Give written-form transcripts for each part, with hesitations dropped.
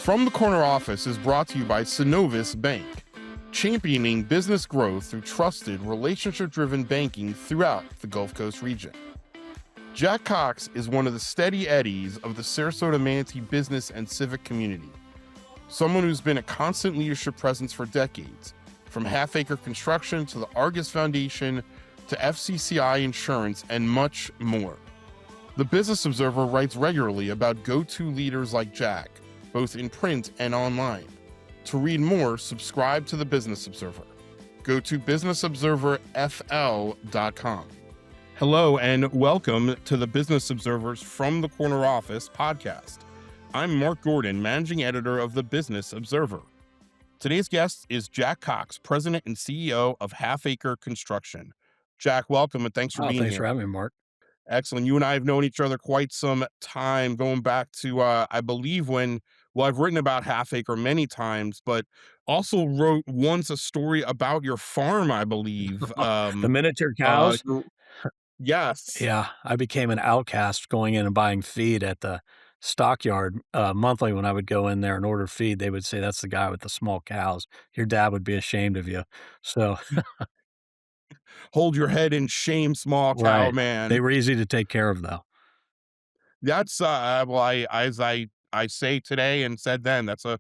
From the Corner Office is brought to you by Synovus Bank, championing business growth through trusted, relationship-driven banking throughout the Gulf Coast region. Jack Cox is one of the steady eddies of the Sarasota-Manatee business and civic community, someone who's been a constant leadership presence for decades, from Halfacre Construction to the Argus Foundation to FCCI Insurance and much more. The Business Observer writes regularly about go-to leaders like Jack, both in print and online. To read more, subscribe to the Business Observer. Go to businessobserverfl.com. Hello and welcome to the Business Observer's From the Corner Office podcast. I'm Mark Gordon, managing editor of the Business Observer. Today's guest is Jack Cox, president and CEO of Halfacre Construction. Jack, welcome and thanks for being here. Thanks for having me, Mark. Excellent. You and I have known each other quite some time, going back to, I believe I've written about Halfacre many times, but also wrote once a story about your farm, I believe. The miniature cows? Yes. Yeah, I became an outcast going in and buying feed at the stockyard monthly. When I would go in there and order feed, they would say, "That's the guy with the small cows. Your dad would be ashamed of you." So Hold your head in shame, small cow right. man. They were easy to take care of, though. That's as I say today and said then, that's a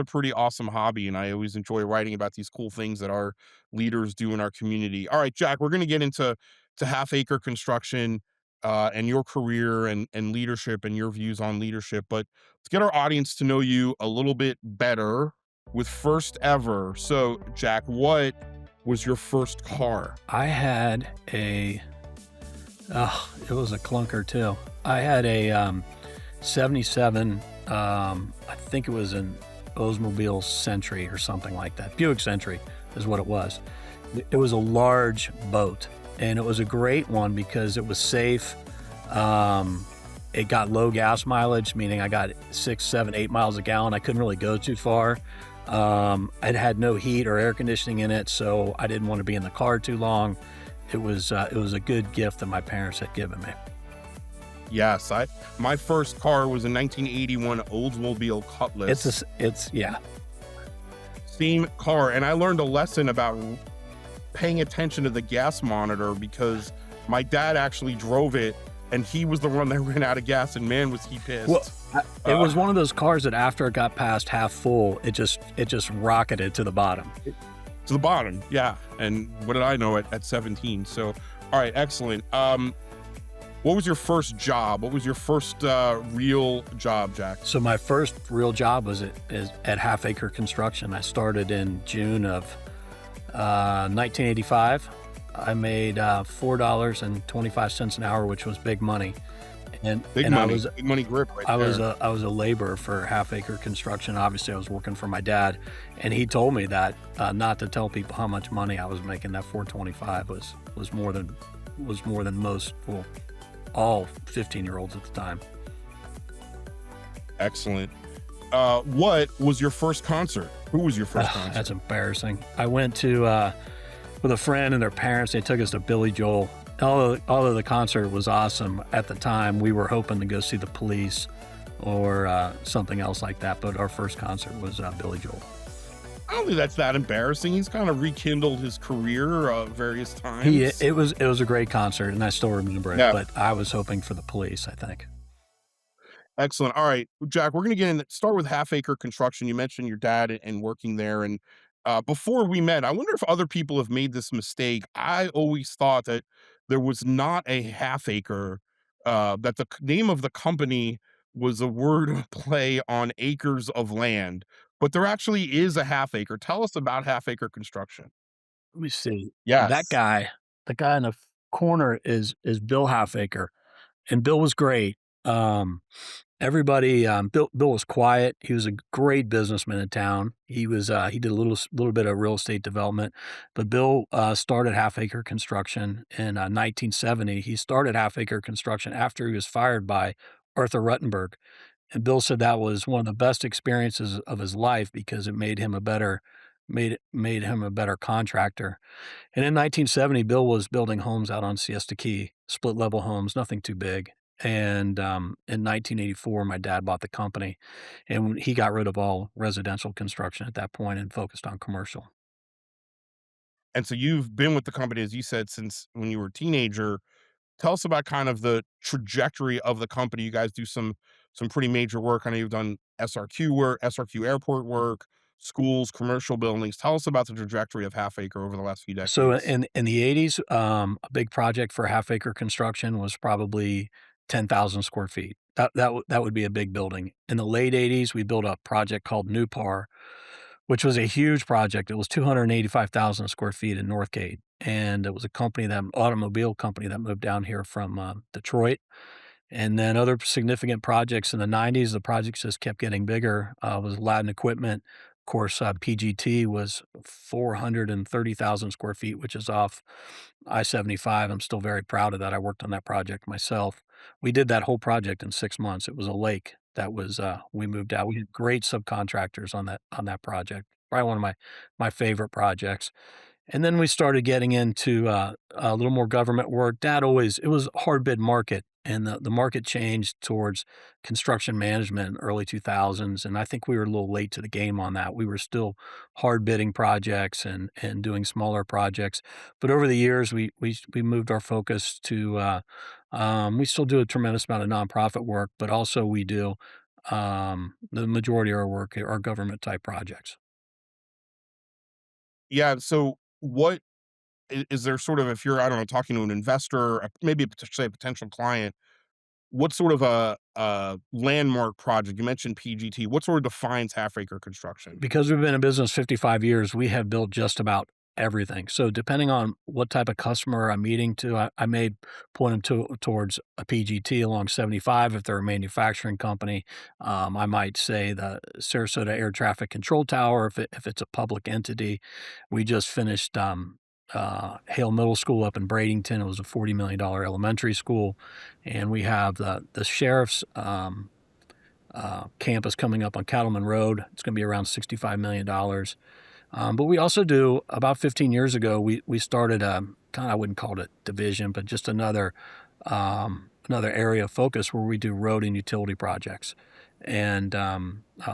pretty awesome hobby, and I always enjoy writing about these cool things that our leaders do in our community. All right, Jack, we're going to get into Halfacre Construction and your career and leadership and your views on leadership, but let's get our audience to know you a little bit better with first ever. So, Jack, what was your first car? I had it was a clunker too. I had a 77, I think it was an Oldsmobile Century or something like that. Buick Century is what it was. It was a large boat, and it was a great one because it was safe. It got low gas mileage, meaning I got 6, 7, 8 miles a gallon. I couldn't really go too far. It had no heat or air conditioning in it, so I didn't want to be in the car too long. It was a good gift that my parents had given me. Yes, my first car was a 1981 Oldsmobile Cutlass. Yeah. Same car, and I learned a lesson about paying attention to the gas monitor because my dad actually drove it, and he was the one that ran out of gas, and man, was he pissed. Well, it was one of those cars that after it got past half full, it just rocketed to the bottom. To the bottom, yeah. And what did I know at 17? So, all right, excellent. What was your first job? What was your first real job, Jack? So my first real job was at Halfacre Construction. I started in June of 1985. I made $4.25 an hour, which was big money. Big money grip right there. I was a laborer for Halfacre Construction. Obviously, I was working for my dad, and he told me that not to tell people how much money I was making. That $4.25 was more than most, well, all 15-year-olds at the time. Excellent. What was your first concert? Who was your first concert? That's embarrassing. I went to with a friend and their parents. They took us to Billy Joel. Although the concert was awesome at the time, we were hoping to go see the Police or something else like that. But our first concert was Billy Joel. I don't think that's that embarrassing. He's kind of rekindled his career various times. It was a great concert, and I still remember it. Yeah. But I was hoping for the Police, I think. Excellent. All right, Jack, we're going to start with Halfacre Construction. You mentioned your dad and working there, and before we met, I wonder if other people have made this mistake. I always thought that there was not a Halfacre, that the name of the company was a word play on acres of land, but there actually is a Halfacre. Tell us about Halfacre Construction. Let me see. Yes. The guy in the corner is Bill Halfacre, and Bill was great. Everybody, Bill was quiet. He was a great businessman in town. He did a little bit of real estate development, but Bill started Halfacre Construction in 1970. He started Halfacre Construction after he was fired by Arthur Ruttenberg, and Bill said that was one of the best experiences of his life because it made him a better contractor. And in 1970, Bill was building homes out on Siesta Key, split level homes, nothing too big. And in 1984, my dad bought the company, and he got rid of all residential construction at that point and focused on commercial. And so you've been with the company, as you said, since when you were a teenager. Tell us about kind of the trajectory of the company. You guys do some pretty major work. I know you've done SRQ work, SRQ airport work, schools, commercial buildings. Tell us about the trajectory of Halfacre over the last few So decades. in the 80s, a big project for Halfacre Construction was probably 10,000 square feet. That would be a big building. In the late 80s, we built a project called Newpar, which was a huge project. It was 285,000 square feet in Northgate, and it was a company that automobile company that moved down here from Detroit. And then other significant projects in the 90s, the projects just kept getting bigger, was Latin Equipment. Of course, PGT was 430,000 square feet, which is off I-75. I'm still very proud of that. I worked on that project myself. We did that whole project in 6 months. It was a lake that was, we moved out. We had great subcontractors on that project. Probably one of my favorite projects. And then we started getting into, a little more government work. Dad always it was a hard bid market, and the market changed towards construction management in early 2000s, and I think we were a little late to the game on that. We were still hard bidding projects and doing smaller projects, but over the years, we moved our focus to, we still do a tremendous amount of nonprofit work, but also we do, the majority of our work are government type projects. Yeah. So what is there sort of, if you're, I don't know, talking to an investor, maybe say a potential client, what sort of a landmark project? You mentioned PGT. What sort of defines Half Acre Construction? Because we've been in business 55 years, we have built just about everything. So depending on what type of customer I'm meeting to, I may point them towards a PGT along 75 if they're a manufacturing company. I might say the Sarasota Air Traffic Control Tower if it's a public entity. We just finished Hale Middle School up in Bradenton. It was a $40 million elementary school, and we have the sheriff's campus coming up on Cattleman Road. It's going to be around $65 million. But we also do about 15 years ago, we started a kind of, I wouldn't call it a division, but just another area of focus where we do road and utility projects. And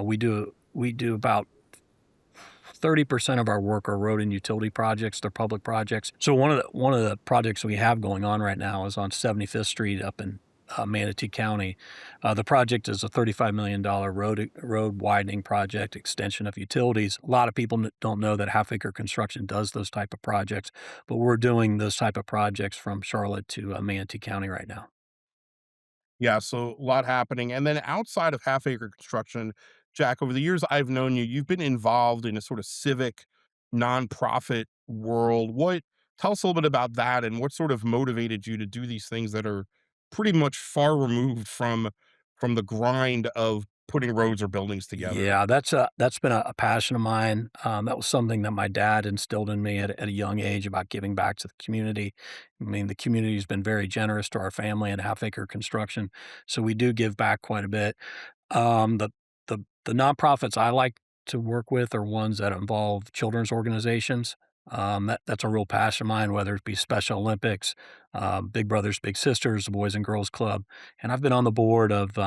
we do about 30% of our work are road and utility projects. They're public projects. So one of the projects we have going on right now is on 75th Street up in Manatee County. The project is a $35 million road widening project, extension of utilities. A lot of people don't know that Half Acre Construction does those type of projects, but we're doing those type of projects from Charlotte to Manatee County right now. Yeah, so a lot happening. And then outside of Half Acre Construction, Jack, over the years I've known you, you've been involved in a sort of civic nonprofit world. What Tell us a little bit about that and what sort of motivated you to do these things that are pretty much far removed from the grind of putting roads or buildings together. Yeah, that's been a passion of mine. That was something that my dad instilled in me at a young age about giving back to the community. I mean, the community's been very generous to our family and Half Acre Construction, so we do give back quite a bit. The the nonprofits I like to work with are ones that involve children's organizations. That's a real passion of mine, whether it be Special Olympics, Big Brothers Big Sisters, the Boys and Girls Club, and I've been on the board of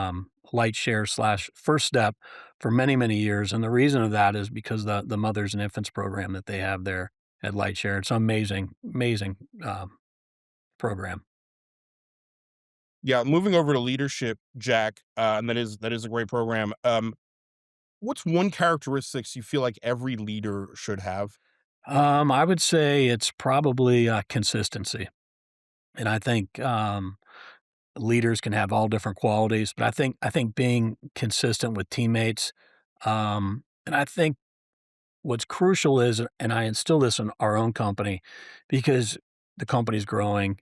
Light Share slash First Step for many years. And the reason of that is because the mothers and infants program that they have there at Light Share. It's an amazing program. Yeah, moving over to leadership, Jack, and that is a great program. What's one characteristics you feel like every leader should have? I would say it's probably consistency. And I think leaders can have all different qualities, but I think being consistent with teammates, and I think what's crucial is, and I instill this in our own company, because the company's growing,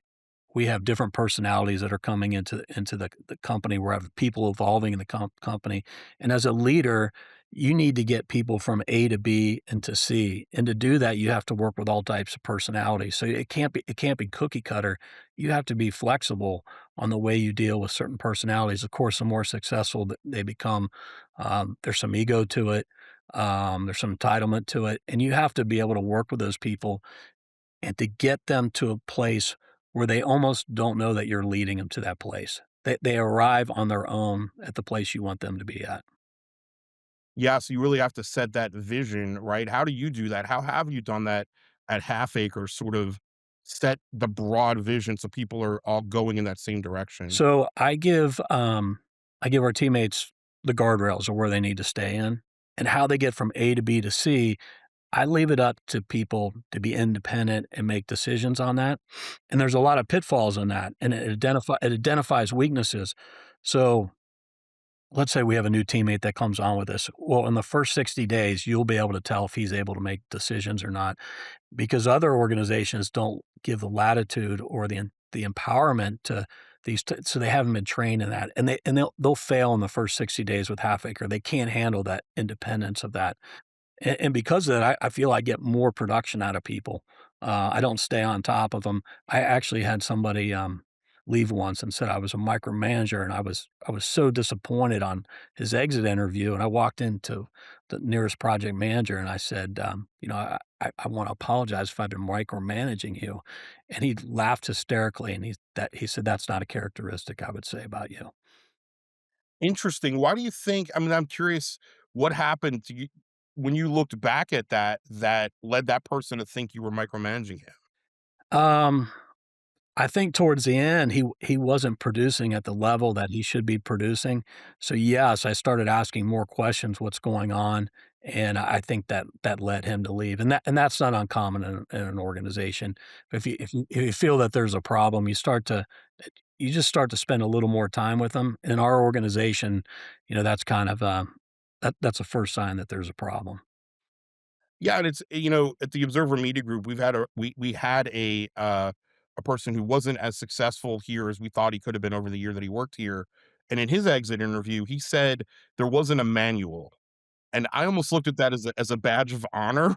we have different personalities that are coming into the company. We have people evolving in the company, and as a leader, you need to get people from A to B and to C, and to do that, you have to work with all types of personalities. So it can't be cookie cutter. You have to be flexible on the way you deal with certain personalities. Of course, the more successful they become, there's some ego to it. There's some entitlement to it, and you have to be able to work with those people and to get them to a place where they almost don't know that you're leading them to that place. They arrive on their own at the place you want them to be at. Yeah, so you really have to set that vision, right? How do you do that? How have you done that at Half Acre, sort of set the broad vision so people are all going in that same direction? So I give our teammates the guardrails of where they need to stay in, and how they get from A to B to C. I leave it up to people to be independent and make decisions on that. And there's a lot of pitfalls in that, and it identifies weaknesses. So let's say we have a new teammate that comes on with us. Well, in the first 60 days, you'll be able to tell if he's able to make decisions or not, because other organizations don't give the latitude or the empowerment to so they haven't been trained in that, and they'll fail in the first 60 days with Half Acre. They can't handle that independence of that. And because of that, I feel I get more production out of people. I don't stay on top of them. I actually had somebody, leave once and said I was a micromanager, and I was so disappointed on his exit interview, and I walked into the nearest project manager, and I said, you know, "I wanna apologize if I've been micromanaging you." And he laughed hysterically, and he said, "That's not a characteristic I would say about you." Interesting. Why do you think, I mean, I'm curious what happened to you when you looked back at that, that led that person to think you were micromanaging him? Um I think towards the end, he wasn't producing at the level that he should be producing. So, yes, I started asking more questions, "What's going on?" And I think that led him to leave, and that's not uncommon in an organization. If you feel that there's a problem, you just start to spend a little more time with them. In our organization, that's kind of, that's a first sign that there's a problem. Yeah, and it's, at the Observer Media Group, we had a person who wasn't as successful here as we thought he could have been over the year that he worked here. And in his exit interview, he said there wasn't a manual. And I almost looked at that as a badge of honor,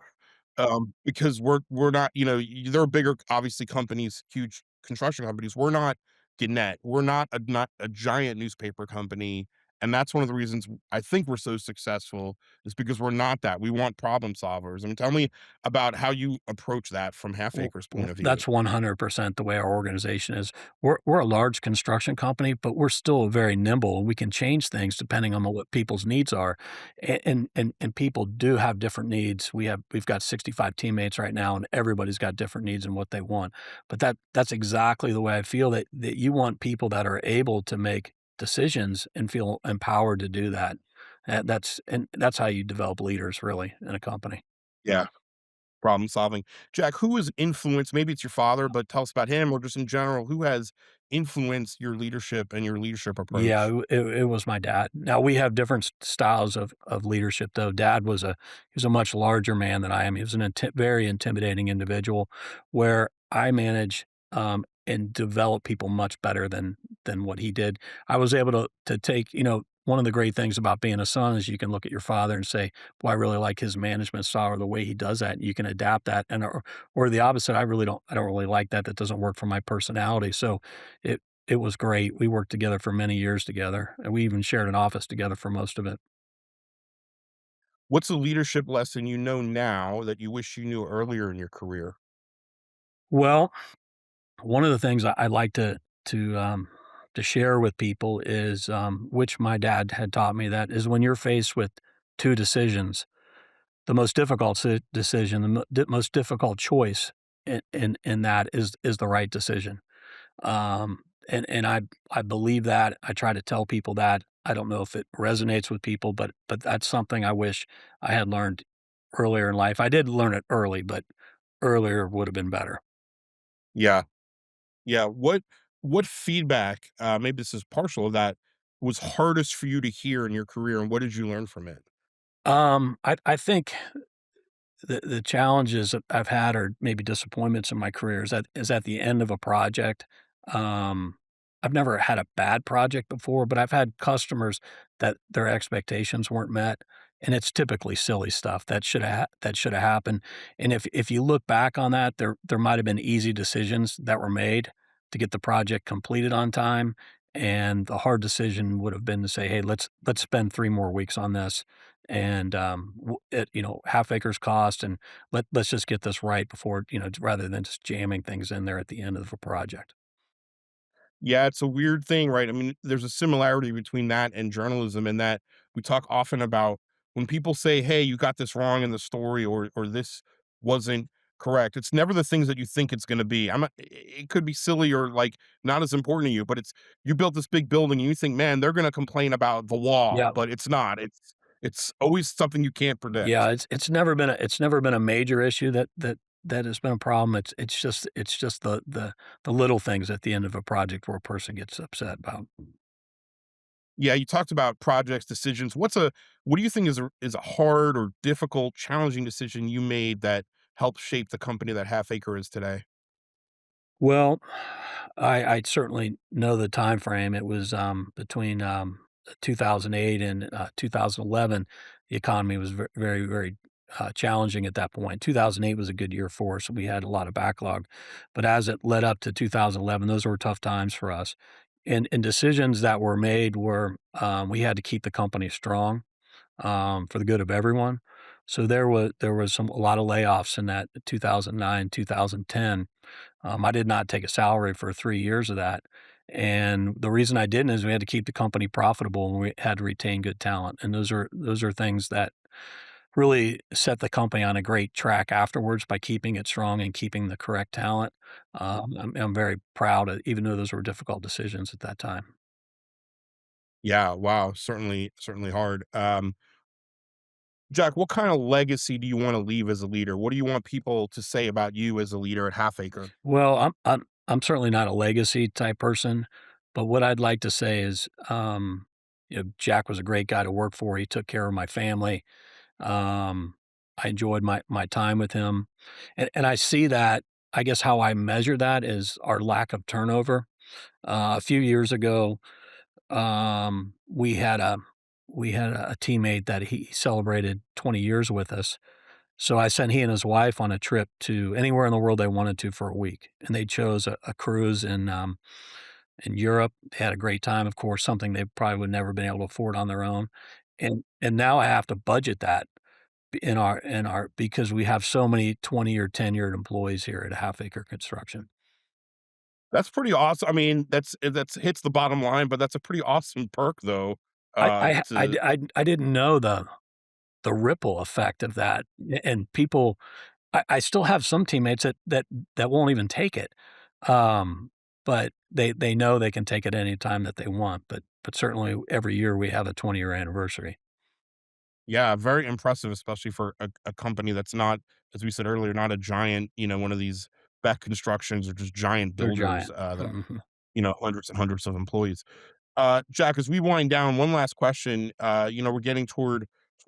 because we're not, there are bigger, obviously, companies, huge construction companies. We're not Gannett. We're not a giant newspaper company, and that's one of the reasons I think we're so successful is because we're not that. We want problem solvers. I mean, tell me about how you approach that from Half Acre's point of view. That's 100% the way our organization is. We're a large construction company, but we're still very nimble, and we can change things depending on what people's needs are. And people do have different needs. We've got 65 teammates right now, and everybody's got different needs and what they want. But that's exactly the way I feel, that you want people that are able to make decisions and feel empowered to do that. That's how you develop leaders really in a company. Yeah. Problem solving. Jack, who has influenced, maybe it's your father, but tell us about him or just in general, who has influenced your leadership and your leadership Yeah, approach? it was my dad. Now we have different styles of leadership though. Dad was he was a much larger man than I am. He was very intimidating individual, where I manage, and develop people much better than what he did. I was able to take, one of the great things about being a son is you can look at your father and say, "Well, I really like his management style or the way he does that." And you can adapt that, or the opposite. I don't really like that. That doesn't work for my personality. So it it was great. We worked together for many years together, and we even shared an office together for most of it. What's a leadership lesson you know now that you wish you knew earlier in your career? Well, one of the things I like to share with people is, which my dad had taught me, that is when you're faced with 2 decisions, the most difficult decision, the most difficult choice in that is the right decision. And I believe that. I try to tell people that. I don't know if it resonates with people, but that's something I wish I had learned earlier in life. I did learn it early, but earlier would have been better. Yeah. Yeah. What feedback, maybe this is partial of that, was hardest for you to hear in your career and what did you learn from it? I think the challenges that I've had, or maybe disappointments in my career, is at the end of a project. Um, I've never had a bad project before, but I've had customers that their expectations weren't met, and it's typically silly stuff that should have happened. And if you look back on that, there might have been easy decisions that were made to get the project completed on time, and the hard decision would have been to say, "Hey, let's spend 3 more weeks on this, and, half acres cost, and let's just get this right before, rather than just jamming things in there at the end of a project." Yeah, it's a weird thing, right? I mean, there's a similarity between that and journalism in that we talk often about when people say, "Hey, you got this wrong in the story," or "This wasn't correct." It's never the things that you think it's going to be. It could be silly or like not as important to you, but it's you built this big building and you think, "Man, they're going to complain about the wall," Yeah. but it's not. It's always something you can't Yeah, predict. it's never been a major issue that has been a problem. It's just the little things at the end of a project where a person gets upset about. Yeah, you talked about projects, decisions. What do you think is a hard or difficult, challenging decision you made that helped shape the company that Half Acre is today? Well, I certainly know the time frame. It was, between, 2008 and, 2011. The economy was very, very, challenging at that point. 2008 was a good year for us. We had a lot of backlog. But as it led up to 2011, those were tough times for us. And decisions that were made were, we had to keep the company strong, for the good of everyone. So there was a lot of layoffs in that 2009, 2010. I did not take a salary for 3 years of that, and the reason I didn't is we had to keep the company profitable, and we had to retain good talent, and those are things that really set the company on a great track afterwards by keeping it strong and keeping the correct talent. I'm very proud of even though those were difficult decisions at that time. Yeah, wow, certainly hard. Jack, what kind of legacy do you want to leave as a leader? What do you want people to say about you as a leader at Half Acre? Well, I'm certainly not a legacy type person, but what I'd like to say is, Jack was a great guy to work for. He took care of my family. Um, I enjoyed my time with him, and I see that. I guess how I measure that is our lack of turnover. A few years ago, we had a teammate that he celebrated 20 years with us. So I sent he and his wife on a trip to anywhere in the world they wanted to for a week, and they chose a cruise in Europe. They had a great time, of course, something they probably would never been able to afford on their own, and now I have to budget that in our because we have so many 20 or tenured employees here at Half Acre Construction. That's pretty awesome. I mean, that's hits the bottom line, but that's a pretty awesome perk though. To I didn't know the ripple effect of that, and people I still have some teammates that won't even take it, um, but they know they can take it any time that they want, but certainly every year we have a 20-year anniversary. Yeah, very impressive, especially for a company that's not, as we said earlier, not a giant, one of these Beck Constructions or just giant They're builders giant. that have, Mhm. hundreds and hundreds of employees. Jack, as we wind down, one last question. We're getting toward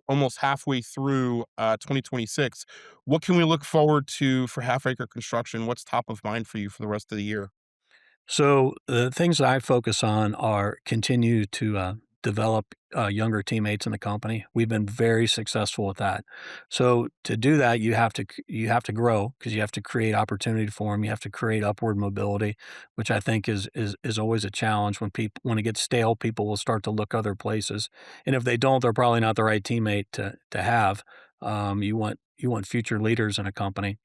almost halfway through 2026. What can we look forward to for Half Acre Construction? What's top of mind for you for the rest of the year? So the things that I focus on are continue to develop younger teammates in the company. We've been very successful with that. So to do that, you have to grow because you have to create opportunity for them. You have to create upward mobility, which I think is always a challenge. When it gets stale, people will start to look other places, and if they don't, they're probably not the right teammate to have. You want future leaders in a company.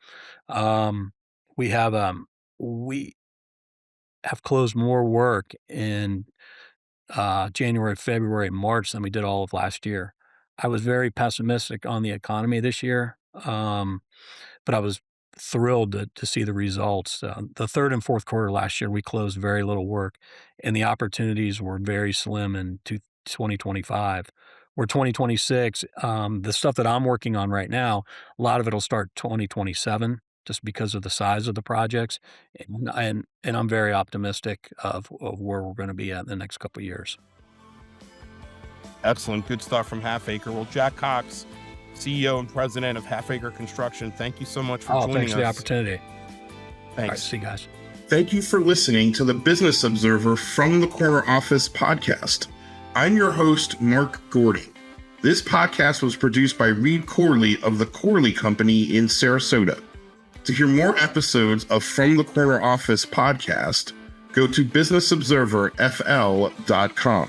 Um, we have we have closed more work in, January, February, and March than we did all of last year. I was very pessimistic on the economy this year, but I was thrilled to see the results. The 3rd and 4th quarter last year, we closed very little work, and the opportunities were very slim in 2025. Where 2026, the stuff that I'm working on right now, a lot of it'll start 2027 just because of the size of the projects, and I'm very optimistic of where we're gonna be at in the next couple of years. Excellent. Good stuff from Half Acre. Well, Jack Cox, CEO and president of Half Acre Construction, thank you so much for Oh, joining thanks for the us. opportunity. All right, Thanks. see you guys. Thank you for listening to the Business Observer from the Corner Office podcast. I'm your host, Mark Gordon. This podcast was produced by Reed Corley of the Corley Company in Sarasota. To hear more episodes of From the Corner Office podcast, go to businessobserverfl.com.